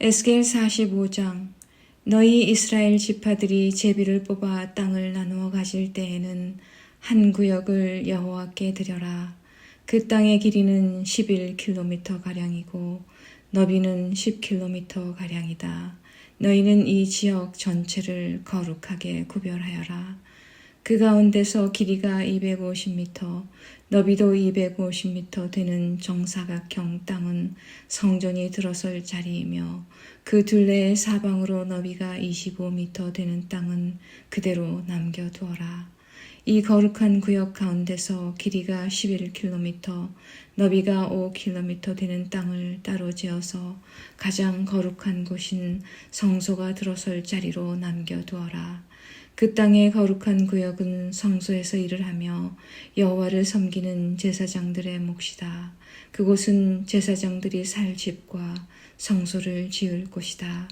에스겔 45장. 너희 이스라엘 지파들이 제비를 뽑아 땅을 나누어 가질 때에는 한 구역을 여호와께 드려라. 그 땅의 길이는 11km 가량이고 너비는 10km 가량이다. 너희는 이 지역 전체를 거룩하게 구별하여라. 그 가운데서 길이가 250m, 너비도 250m 되는 정사각형 땅은 성전이 들어설 자리이며 그 둘레의 사방으로 너비가 25m 되는 땅은 그대로 남겨두어라. 이 거룩한 구역 가운데서 길이가 11km, 너비가 5km 되는 땅을 따로 지어서 가장 거룩한 곳인 성소가 들어설 자리로 남겨두어라. 그 땅의 거룩한 구역은 성소에서 일을 하며 여호와를 섬기는 제사장들의 몫이다. 그곳은 제사장들이 살 집과 성소를 지을 곳이다.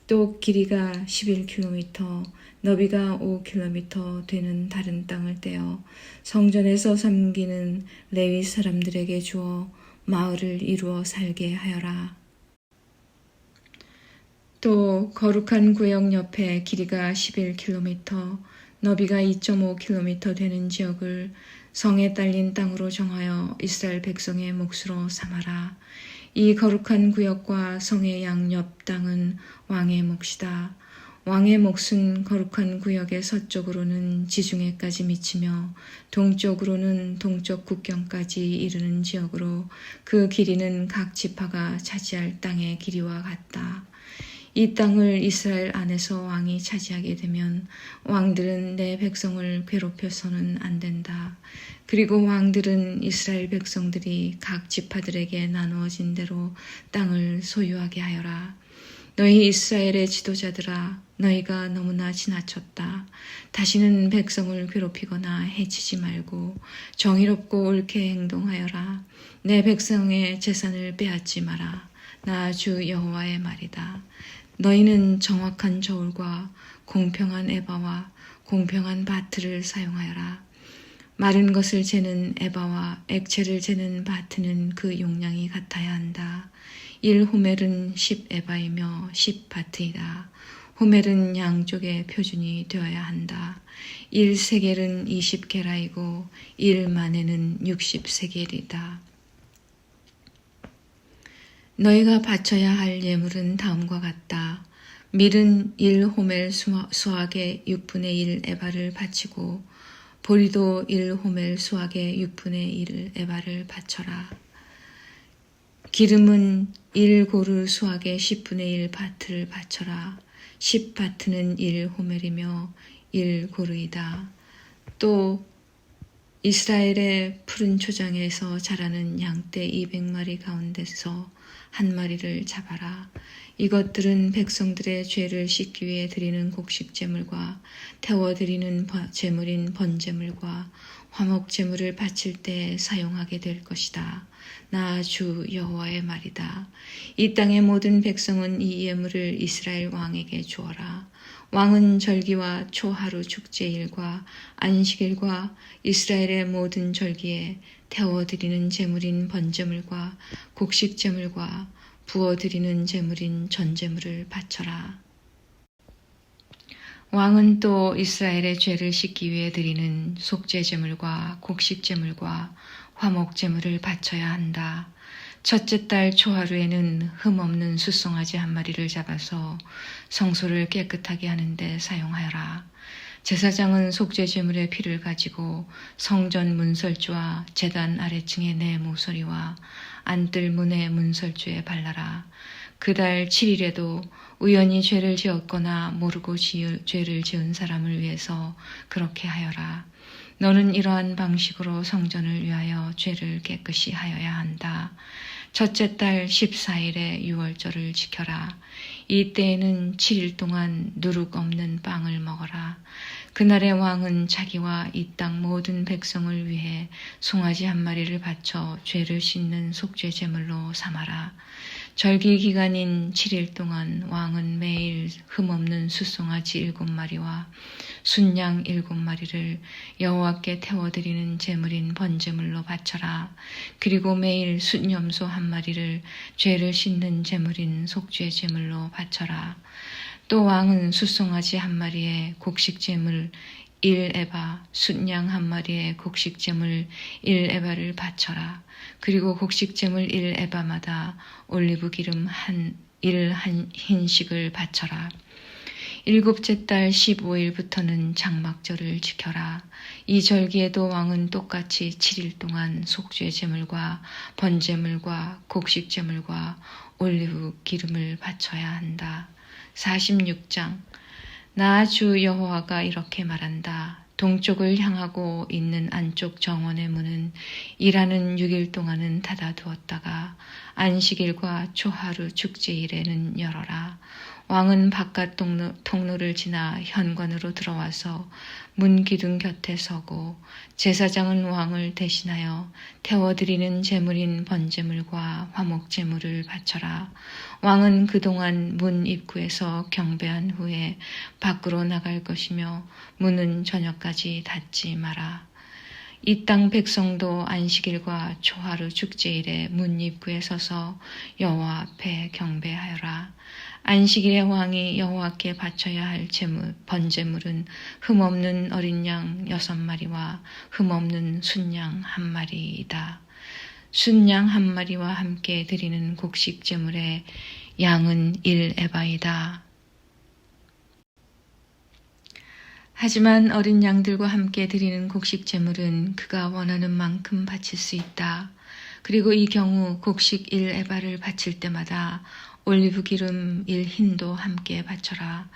또 길이가 11km, 너비가 5km 되는 다른 땅을 떼어 성전에서 섬기는 레위 사람들에게 주어 마을을 이루어 살게 하여라. 또 거룩한 구역 옆에 길이가 11km, 너비가 2.5km 되는 지역을 성에 딸린 땅으로 정하여 이스라엘 백성의 몫으로 삼아라. 이 거룩한 구역과 성의 양옆 땅은 왕의 몫이다. 왕의 몫은 거룩한 구역의 서쪽으로는 지중해까지 미치며 동쪽으로는 동쪽 국경까지 이르는 지역으로 그 길이는 각 지파가 차지할 땅의 길이와 같다. 이 땅을 이스라엘 안에서 왕이 차지하게 되면 왕들은 내 백성을 괴롭혀서는 안 된다. 그리고 왕들은 이스라엘 백성들이 각 지파들에게 나누어진 대로 땅을 소유하게 하여라. 너희 이스라엘의 지도자들아, 너희가 너무나 지나쳤다. 다시는 백성을 괴롭히거나 해치지 말고 정의롭고 옳게 행동하여라. 내 백성의 재산을 빼앗지 마라. 나 주 여호와의 말이다. 너희는 정확한 저울과 공평한 에바와 공평한 바트를 사용하여라. 마른 것을 재는 에바와 액체를 재는 바트는 그 용량이 같아야 한다. 1호멜은 10에바이며 10바트이다. 호멜은 양쪽의 표준이 되어야 한다. 1세겔은 20게라이고 1만에는 60세겔이다. 너희가 바쳐야 할 예물은 다음과 같다. 밀은 1호멜 수확의 6분의 1 에바를 바치고 보리도 1호멜 수확의 6분의 1 에바를 바쳐라. 기름은 1고르 수확의 10분의 1 바트를 바쳐라. 10바트는 1호멜이며 1고르이다. 또 이스라엘의 푸른 초장에서 자라는 양떼 200마리 가운데서 한 마리를 잡아라. 이것들은 백성들의 죄를 씻기 위해 드리는 곡식 제물과 태워 드리는 제물인 번제물과 화목 제물을 바칠 때 사용하게 될 것이다. 나 주 여호와의 말이다. 이 땅의 모든 백성은 이 예물을 이스라엘 왕에게 주어라. 왕은 절기와 초하루 축제일과 안식일과 이스라엘의 모든 절기에 태워드리는 제물인 번제물과 곡식제물과 부어드리는 제물인 전제물을 바쳐라. 왕은 또 이스라엘의 죄를 씻기 위해 드리는 속죄제물과 곡식제물과 화목제물을 바쳐야 한다. 첫째 달 초하루에는 흠없는 숫송아지 한 마리를 잡아서 성소를 깨끗하게 하는데 사용하여라. 제사장은 속죄제물의 피를 가지고 성전 문설주와 제단 아래층의 내 모서리와 안뜰 문의 문설주에 발라라. 그 달 7일에도 우연히 죄를 지었거나 모르고 죄를 지은 사람을 위해서 그렇게 하여라. 너는 이러한 방식으로 성전을 위하여 죄를 깨끗이 하여야 한다. 첫째 달 14일에 유월절을 지켜라. 이때에는 7일 동안 누룩 없는 빵을 먹어라. 그날의 왕은 자기와 이 땅 모든 백성을 위해 송아지 한 마리를 바쳐 죄를 씻는 속죄 제물로 삼아라. 절기 기간인 7일 동안 왕은 매일 흠없는 숫송아지 7마리와 순양 7마리를 여호와께 태워드리는 제물인 번제물로 바쳐라. 그리고 매일 순염소 1마리를 죄를 씻는 제물인 속죄 제물로 바쳐라. 또 왕은 숫송아지 1마리에 곡식 제물 1에바, 순양 1마리에 곡식 제물 1에바를 바쳐라. 그리고 곡식 제물 1에바마다 올리브 기름 한 흰식을 바쳐라. 7째 달 15일부터는 장막절을 지켜라. 이 절기에도 왕은 똑같이 7일 동안 속죄 제물과 번제물과 곡식 제물과 올리브 기름을 바쳐야 한다. 46장 나 주 여호와가 이렇게 말한다. 동쪽을 향하고 있는 안쪽 정원의 문은 일하는 6일 동안은 닫아두었다가 안식일과 초하루 축제일에는 열어라. 왕은 바깥 통로를 지나 현관으로 들어와서 문 기둥 곁에 서고 제사장은 왕을 대신하여 태워드리는 제물인 번제물과 화목제물을 바쳐라. 왕은 그동안 문 입구에서 경배한 후에 밖으로 나갈 것이며 문은 저녁까지 닫지 마라. 이 땅 백성도 안식일과 초하루 축제일에 문 입구에 서서 여호와 앞에 경배하여라. 안식일에 왕이 여호와께 바쳐야 할 번제물은 흠없는 어린 양 6마리와 흠없는 순양 1마리이다. 순양 1마리와 함께 드리는 곡식 제물의 양은 1에바이다. 하지만 어린 양들과 함께 드리는 곡식 제물은 그가 원하는 만큼 바칠 수 있다. 그리고 이 경우 곡식 1에바를 바칠 때마다 올리브 기름 1흰도 함께 바쳐라.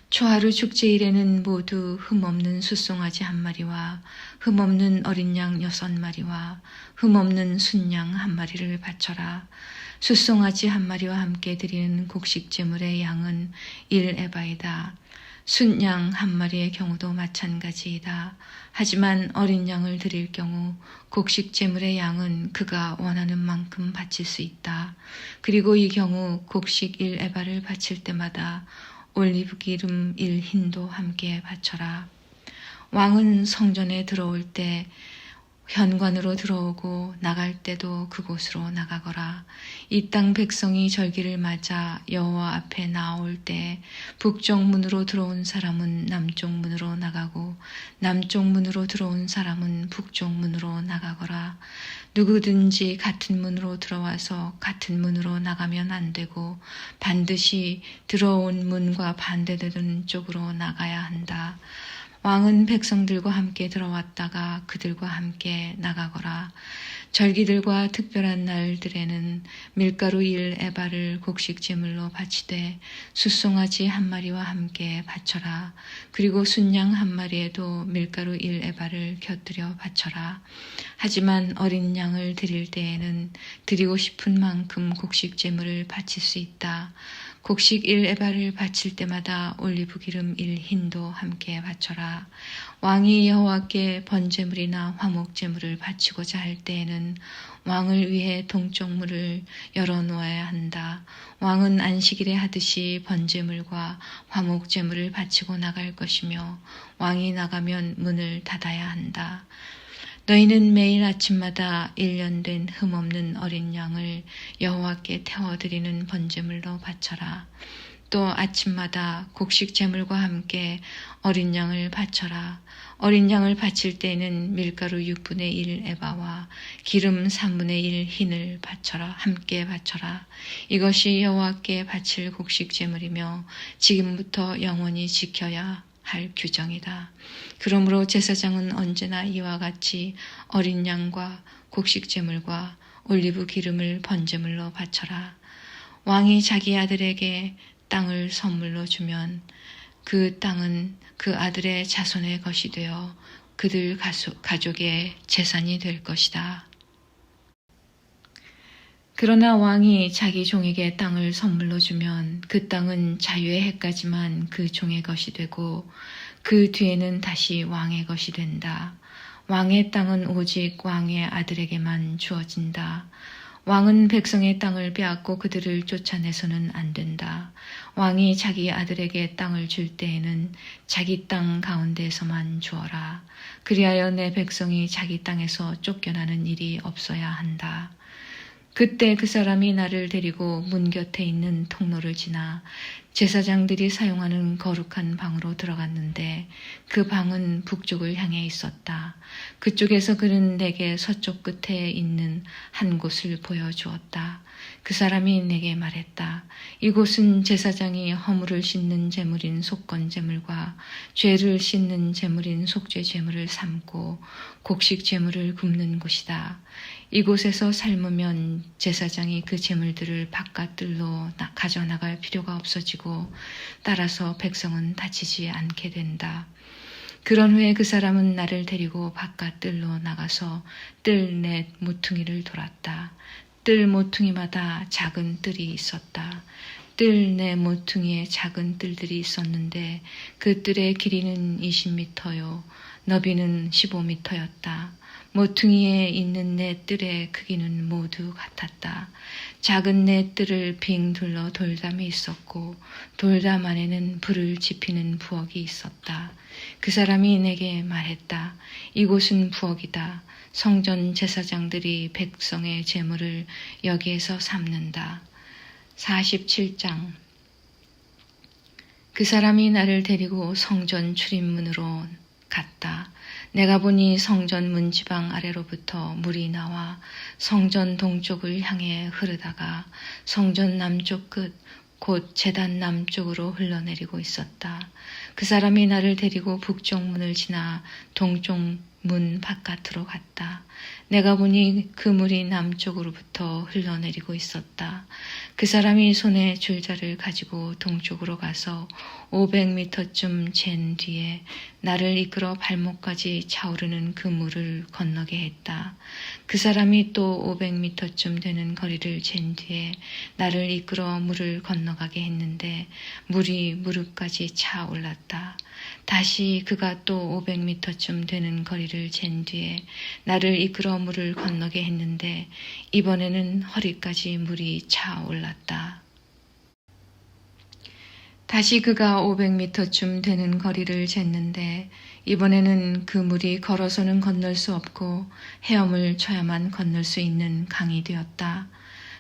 초하루 축제일에는 모두 흠없는 숫송아지 1마리와 흠없는 어린 양 6마리와 흠없는 순양 1마리를 바쳐라. 숫송아지 1마리와 함께 드리는 곡식 제물의 양은 1에바이다. 순양 1마리의 경우도 마찬가지이다. 하지만 어린 양을 드릴 경우 곡식 제물의 양은 그가 원하는 만큼 바칠 수 있다. 그리고 이 경우 곡식 1에바를 바칠 때마다 올리브 기름 1흰도 함께 바쳐라. 왕은 성전에 들어올 때 현관으로 들어오고 나갈 때도 그곳으로 나가거라. 이 땅 백성이 절기를 맞아 여호와 앞에 나올 때 북쪽 문으로 들어온 사람은 남쪽 문으로 나가고 남쪽 문으로 들어온 사람은 북쪽 문으로 나가거라. 누구든지 같은 문으로 들어와서 같은 문으로 나가면 안 되고 반드시 들어온 문과 반대되는 쪽으로 나가야 한다. 왕은 백성들과 함께 들어왔다가 그들과 함께 나가거라. 절기들과 특별한 날들에는 밀가루 1에바를 곡식 제물로 바치되 숫송아지 1마리와 함께 바쳐라. 그리고 순양 1마리에도 밀가루 1에바를 곁들여 바쳐라. 하지만 어린 양을 드릴 때에는 드리고 싶은 만큼 곡식 제물을 바칠 수 있다. 곡식 1에바를 바칠 때마다 올리브 기름 1흰도 함께 바쳐라. 왕이 여호와께 번제물이나 화목제물을 바치고자 할 때에는 왕을 위해 동쪽 문을 열어놓아야 한다. 왕은 안식일에 하듯이 번제물과 화목제물을 바치고 나갈 것이며 왕이 나가면 문을 닫아야 한다. 너희는 매일 아침마다 1년 된 흠없는 어린 양을 여호와께 태워드리는 번제물로 바쳐라. 또 아침마다 곡식 제물과 함께 어린 양을 바쳐라. 어린 양을 바칠 때에는 밀가루 6분의 1 에바와 기름 3분의 1 흰을 바쳐라. 함께 바쳐라. 이것이 여호와께 바칠 곡식 제물이며 지금부터 영원히 지켜야 할 규정이다. 그러므로 제사장은 언제나 이와 같이 어린 양과 곡식 제물과 올리브 기름을 번제물로 바쳐라. 왕이 자기 아들에게 땅을 선물로 주면 그 땅은 그 아들의 자손의 것이 되어 그들 가족의 재산이 될 것이다. 그러나 왕이 자기 종에게 땅을 선물로 주면 그 땅은 자유의 해까지만 그 종의 것이 되고 그 뒤에는 다시 왕의 것이 된다. 왕의 땅은 오직 왕의 아들에게만 주어진다. 왕은 백성의 땅을 빼앗고 그들을 쫓아내서는 안 된다. 왕이 자기 아들에게 땅을 줄 때에는 자기 땅 가운데에서만 주어라. 그리하여 내 백성이 자기 땅에서 쫓겨나는 일이 없어야 한다. 그때 그 사람이 나를 데리고 문 곁에 있는 통로를 지나 제사장들이 사용하는 거룩한 방으로 들어갔는데 그 방은 북쪽을 향해 있었다. 그쪽에서 그는 내게 서쪽 끝에 있는 한 곳을 보여주었다. 그 사람이 내게 말했다. 이곳은 제사장이 허물을 씻는 제물인 속건 제물과 죄를 씻는 제물인 속죄 제물을 삶고 곡식 제물을 굽는 곳이다. 이곳에서 삶으면 제사장이 그 제물들을 바깥들로 가져나갈 필요가 없어지고 따라서 백성은 다치지 않게 된다. 그런 후에 그 사람은 나를 데리고 바깥들로 나가서 뜰 넷 모퉁이를 돌았다. 뜰 모퉁이마다 작은 뜰이 있었다. 뜰 넷 모퉁이에 작은 뜰들이 있었는데 그 뜰의 길이는 20m요. 너비는 15m였다. 모퉁이에 있는 네 뜰의 크기는 모두 같았다. 작은 네 뜰을 빙 둘러 돌담이 있었고 돌담 안에는 불을 지피는 부엌이 있었다. 그 사람이 내게 말했다. 이곳은 부엌이다. 성전 제사장들이 백성의 제물을 여기에서 삶는다. 47장. 그 사람이 나를 데리고 성전 출입문으로 갔다. 내가 보니 성전 문지방 아래로부터 물이 나와 성전 동쪽을 향해 흐르다가 성전 남쪽 끝, 곧 제단 남쪽으로 흘러내리고 있었다. 그 사람이 나를 데리고 북쪽 문을 지나 동쪽 문 바깥으로 갔다. 내가 보니 그 물이 남쪽으로부터 흘러내리고 있었다. 그 사람이 손에 줄자를 가지고 동쪽으로 가서 500m쯤 잰 뒤에 나를 이끌어 발목까지 차오르는 그 물을 건너게 했다. 그 사람이 또 500m쯤 되는 거리를 잰 뒤에 나를 이끌어 물을 건너가게 했는데 물이 무릎까지 차올랐다. 다시 그가 또 500m쯤 되는 거리를 잰 뒤에 나를 이끌어 물을 건너게 했는데 이번에는 허리까지 물이 차올랐다. 다시 그가 500m쯤 되는 거리를 쟀는데 이번에는 그 물이 걸어서는 건널 수 없고 헤엄을 쳐야만 건널 수 있는 강이 되었다.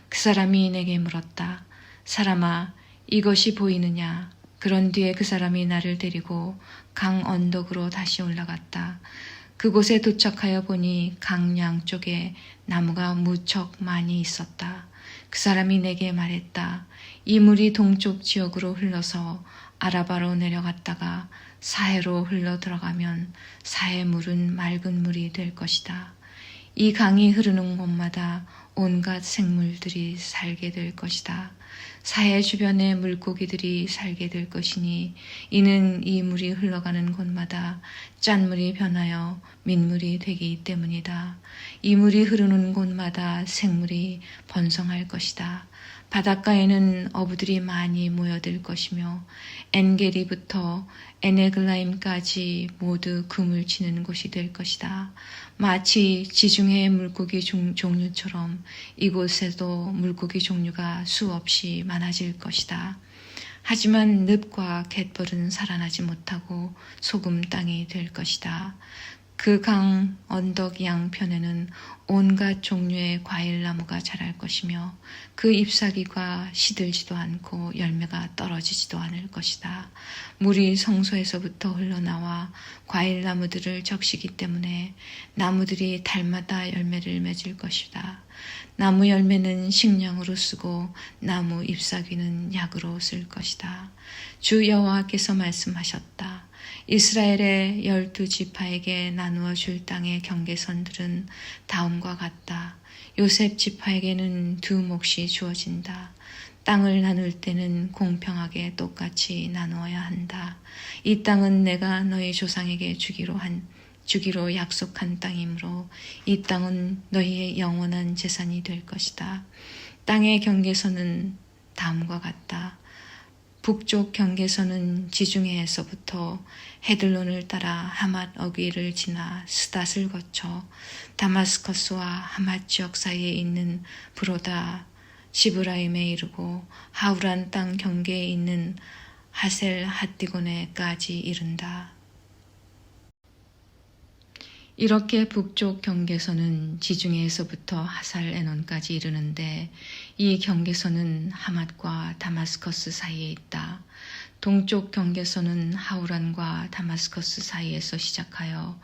그 사람이 내게 물었다. 사람아, 이것이 보이느냐? 그런 뒤에 그 사람이 나를 데리고 강 언덕으로 다시 올라갔다. 그곳에 도착하여 보니 강 양쪽에 나무가 무척 많이 있었다. 그 사람이 내게 말했다. 이 물이 동쪽 지역으로 흘러서 아라바로 내려갔다가 사해로 흘러 들어가면 사해 물은 맑은 물이 될 것이다. 이 강이 흐르는 곳마다 온갖 생물들이 살게 될 것이다. 사해 주변에 물고기들이 살게 될 것이니 이는 이 물이 흘러가는 곳마다 짠물이 변하여 민물이 되기 때문이다. 이 물이 흐르는 곳마다 생물이 번성할 것이다. 바닷가에는 어부들이 많이 모여들 것이며 엔게리부터 에네글라임까지 모두 그물 치는 곳이 될 것이다. 마치 지중해 물고기 종류처럼 이곳에도 물고기 종류가 수없이 많아질 것이다. 하지만 늪과 갯벌은 살아나지 못하고 소금 땅이 될 것이다. 그 강 언덕 양편에는 온갖 종류의 과일나무가 자랄 것이며 그 잎사귀가 시들지도 않고 열매가 떨어지지도 않을 것이다. 물이 성소에서부터 흘러나와 과일나무들을 적시기 때문에 나무들이 달마다 열매를 맺을 것이다. 나무 열매는 식량으로 쓰고 나무 잎사귀는 약으로 쓸 것이다. 주 여호와께서 말씀하셨다. 이스라엘의 12지파에게 나누어 줄 땅의 경계선들은 다음과 같다. 요셉 지파에게는 2 몫이 주어진다. 땅을 나눌 때는 공평하게 똑같이 나누어야 한다. 이 땅은 내가 너희 조상에게 주기로 약속한 땅이므로 이 땅은 너희의 영원한 재산이 될 것이다. 땅의 경계선은 다음과 같다. 북쪽 경계선은 지중해에서부터 헤들론을 따라 하맛 어귀를 지나 스닷을 거쳐 다마스커스와 하맛 지역 사이에 있는 브로다 시브라임에 이르고 하우란 땅 경계에 있는 하셀 핫디곤에까지 이른다. 이렇게 북쪽 경계선은 지중해에서부터 하살 에논까지 이르는데 이 경계선은 하맛과 다마스커스 사이에 있다. 동쪽 경계선은 하우란과 다마스커스 사이에서 시작하여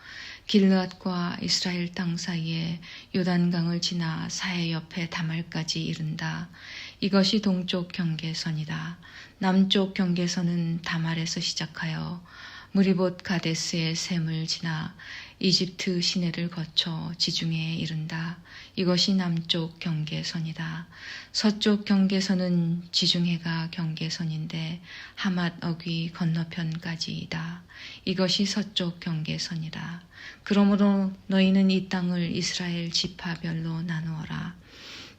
길르앗과 이스라엘 땅 사이에 요단강을 지나 사해 옆에 다말까지 이른다. 이것이 동쪽 경계선이다. 남쪽 경계선은 다말에서 시작하여 무리봇 가데스의 샘을 지나 이집트 시내를 거쳐 지중해에 이른다. 이것이 남쪽 경계선이다. 서쪽 경계선은 지중해가 경계선인데 하맛 어귀 건너편까지이다. 이것이 서쪽 경계선이다. 그러므로 너희는 이 땅을 이스라엘 지파별로 나누어라.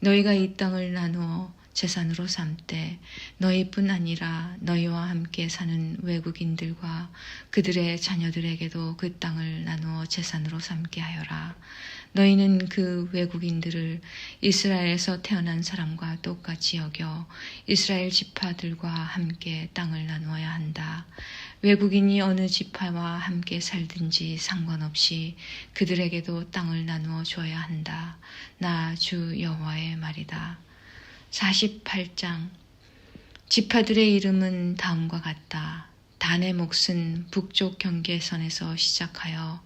너희가 이 땅을 나누어 재산으로 삼되 너희뿐 아니라 너희와 함께 사는 외국인들과 그들의 자녀들에게도 그 땅을 나누어 재산으로 삼게 하여라. 너희는 그 외국인들을 이스라엘에서 태어난 사람과 똑같이 여겨 이스라엘 지파들과 함께 땅을 나누어야 한다. 외국인이 어느 지파와 함께 살든지 상관없이 그들에게도 땅을 나누어 줘야 한다. 나 주 여호와의 말이다. 48장 지파들의 이름은 다음과 같다. 단의 몫은 북쪽 경계선에서 시작하여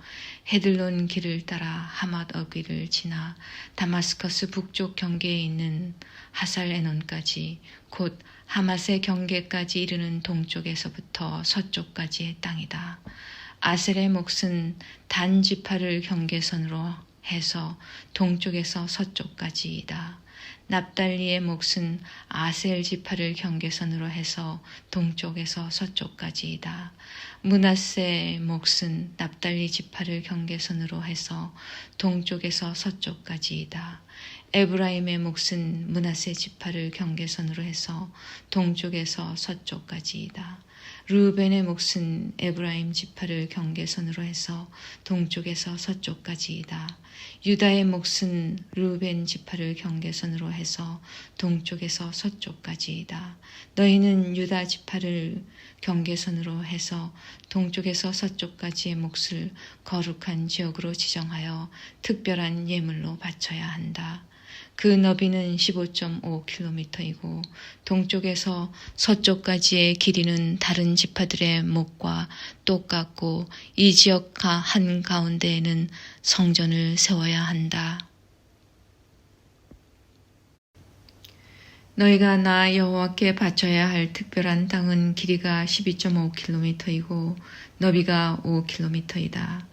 헤들론 길을 따라 하맛 어귀를 지나 다마스커스 북쪽 경계에 있는 하살 에논까지 곧 하맛의 경계까지 이르는 동쪽에서부터 서쪽까지의 땅이다. 아셀의 몫은 단 지파를 경계선으로 해서 동쪽에서 서쪽까지이다. 납달리의 몫은 아셀 지파를 경계선으로 해서 동쪽에서 서쪽까지이다. 므낫세의 몫은 납달리 지파를 경계선으로 해서 동쪽에서 서쪽까지이다. 에브라임의 몫은 므낫세 지파를 경계선으로 해서 동쪽에서 서쪽까지이다. 르우벤의 몫은 에브라임 지파를 경계선으로 해서 동쪽에서 서쪽까지이다. 유다의 몫은 르우벤 지파를 경계선으로 해서 동쪽에서 서쪽까지이다. 너희는 유다 지파를 경계선으로 해서 동쪽에서 서쪽까지의 몫을 거룩한 지역으로 지정하여 특별한 예물로 바쳐야 한다. 그 너비는 15.5km이고 동쪽에서 서쪽까지의 길이는 다른 지파들의 몫과 똑같고 이 지역 한 가운데에는 성전을 세워야 한다. 너희가 나 여호와께 바쳐야 할 특별한 땅은 길이가 12.5km이고 너비가 5km이다.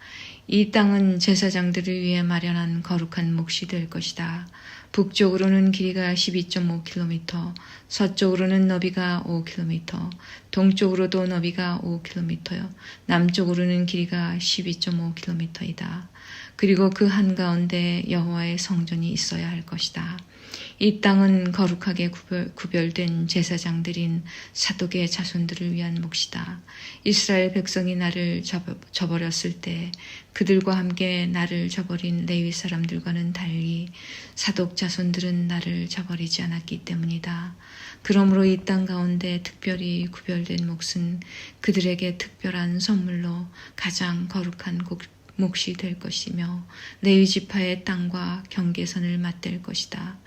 이 땅은 제사장들을 위해 마련한 거룩한 몫이 될 것이다. 북쪽으로는 길이가 12.5km, 서쪽으로는 너비가 5km, 동쪽으로도 너비가 5km, 남쪽으로는 길이가 12.5km이다. 그리고 그 한가운데 여호와의 성전이 있어야 할 것이다. 이 땅은 거룩하게 구별된 제사장들인 사독의 자손들을 위한 몫이다. 이스라엘 백성이 나를 저버렸을 때 그들과 함께 나를 저버린 레위 사람들과는 달리 사독 자손들은 나를 저버리지 않았기 때문이다. 그러므로 이 땅 가운데 특별히 구별된 몫은 그들에게 특별한 선물로 가장 거룩한 몫이 될 것이며 레위 지파의 땅과 경계선을 맞댈 것이다.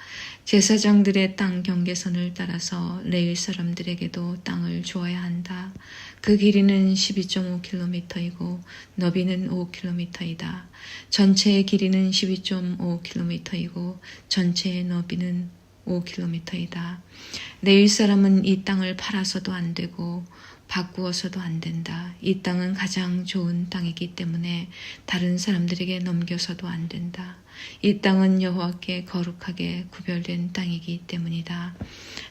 제사장들의 땅 경계선을 따라서 레위 사람들에게도 땅을 주어야 한다. 그 길이는 12.5km이고 너비는 5km이다. 전체의 길이는 12.5km이고 전체의 너비는 5km이다. 레위 사람은 이 땅을 팔아서도 안 되고 바꾸어서도 안 된다. 이 땅은 가장 좋은 땅이기 때문에 다른 사람들에게 넘겨서도 안 된다. 이 땅은 여호와께 거룩하게 구별된 땅이기 때문이다.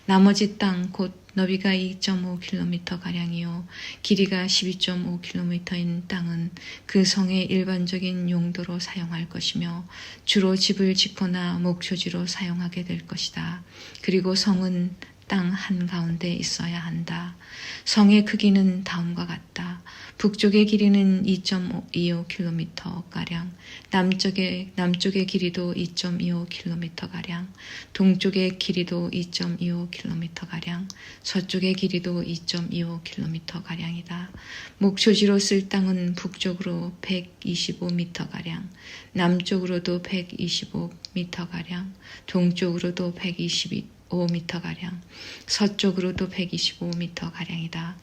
나머지 땅 곧 너비가 2.5km가량이요 길이가 12.5km인 땅은 그 성의 일반적인 용도로 사용할 것이며 주로 집을 짓거나 목초지로 사용하게 될 것이다. 그리고 성은 땅 한가운데 있어야 한다. 성의 크기는 다음과 같다. 북쪽의 길이는 2.25km가량, 남쪽의 길이도 2.25km가량, 동쪽의 길이도 2.25km가량, 서쪽의 길이도 2.25km가량이다. 목초지로 쓸 땅은 북쪽으로 125m가량, 남쪽으로도 125m가량, 동쪽으로도 125m가량, 서쪽으로도 125m가량이다.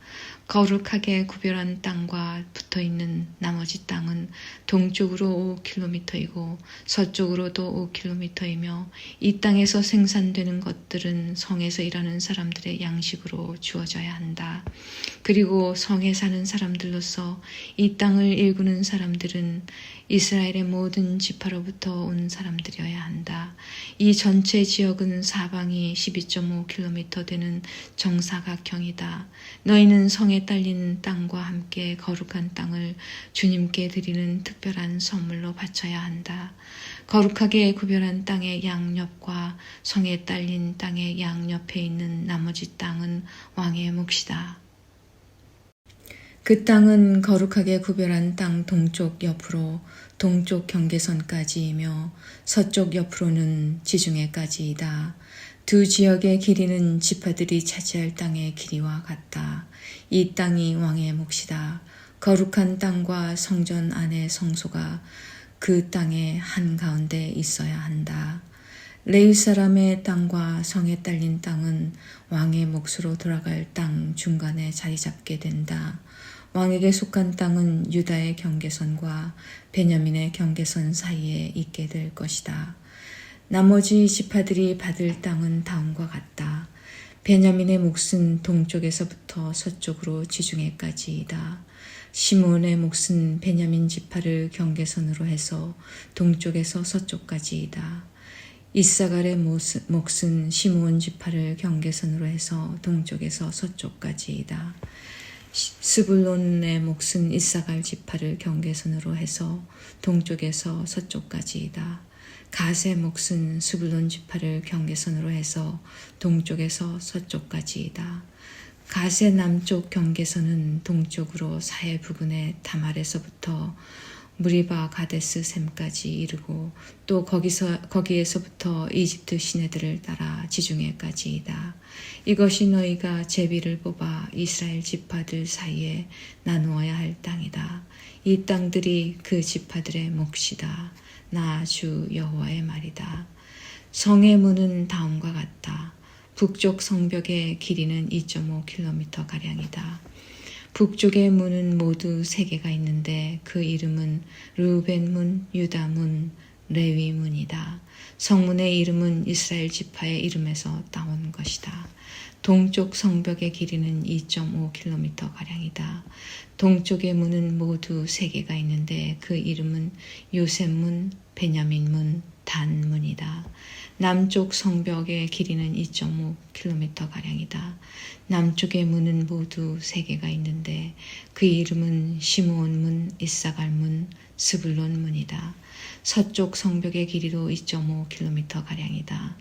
거룩하게 구별한 땅과 붙어있는 나머지 땅은 동쪽으로 5km이고 서쪽으로도 5km이며 이 땅에서 생산되는 것들은 성에서 일하는 사람들의 양식으로 주어져야 한다. 그리고 성에 사는 사람들로서 이 땅을 일구는 사람들은 이스라엘의 모든 지파로부터 온 사람들이어야 한다. 이 전체 지역은 사방이 12.5km 되는 정사각형이다. 너희는 성에 딸린 땅과 함께 거룩한 땅을 주님께 드리는 특별한 선물로 바쳐야 한다. 거룩하게 구별한 땅의 양옆과 성에 딸린 땅의 양옆에 있는 나머지 땅은 왕의 몫이다. 그 땅은 거룩하게 구별한 땅 동쪽 옆으로 동쪽 경계선까지이며 서쪽 옆으로는 지중해까지이다. 두 지역의 길이는 지파들이 차지할 땅의 길이와 같다. 이 땅이 왕의 몫이다. 거룩한 땅과 성전 안의 성소가 그 땅의 한가운데 있어야 한다. 레위 사람의 땅과 성에 딸린 땅은 왕의 몫으로 돌아갈 땅 중간에 자리 잡게 된다. 왕에게 속한 땅은 유다의 경계선과 베냐민의 경계선 사이에 있게 될 것이다. 나머지 지파들이 받을 땅은 다음과 같다. 베냐민의 몫은 동쪽에서부터 서쪽으로 지중해까지이다. 시므온의 몫은 베냐민 지파를 경계선으로 해서 동쪽에서 서쪽까지이다. 이사갈의 몫은 시므온 지파를 경계선으로 해서 동쪽에서 서쪽까지이다. 스불론의 몫은 이사갈 지파를 경계선으로 해서 동쪽에서 서쪽까지이다. 갓의 몫은 스불론 지파를 경계선으로 해서 동쪽에서 서쪽까지이다. 갓의 남쪽 경계선은 동쪽으로 사해 부근의 다말에서부터 무리바 가데스 샘까지 이르고 또 거기에서부터 이집트 시내들을 따라 지중해까지이다. 이것이 너희가 제비를 뽑아 이스라엘 지파들 사이에 나누어야 할 땅이다. 이 땅들이 그 지파들의 몫이다. 나 주 여호와의 말이다. 성의 문은 다음과 같다. 북쪽 성벽의 길이는 2.5km가량이다. 북쪽의 문은 모두 3개가 있는데 그 이름은 르우벤 문, 유다 문, 레위 문이다. 성문의 이름은 이스라엘 지파의 이름에서 따온 것이다. 동쪽 성벽의 길이는 2.5km가량이다. 동쪽의 문은 모두 3개가 있는데 그 이름은 요셉 문, 베냐민 문, 단 문이다. 남쪽 성벽의 길이는 2.5km가량이다. 남쪽의 문은 모두 3개가 있는데 그 이름은 시므온 문, 이사갈 문, 스불론 문이다. 서쪽 성벽의 길이도 2.5km가량이다.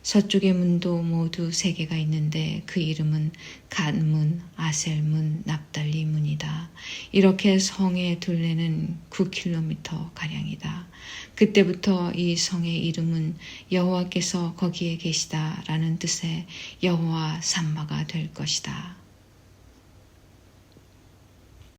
서쪽의 문도 모두 3개가 있는데 그 이름은 갓문, 아셀문, 납달리 문이다. 이렇게 성의 둘레는 9km가량이다. 그때부터 이 성의 이름은 여호와께서 거기에 계시다라는 뜻의 여호와 삼마가 될 것이다.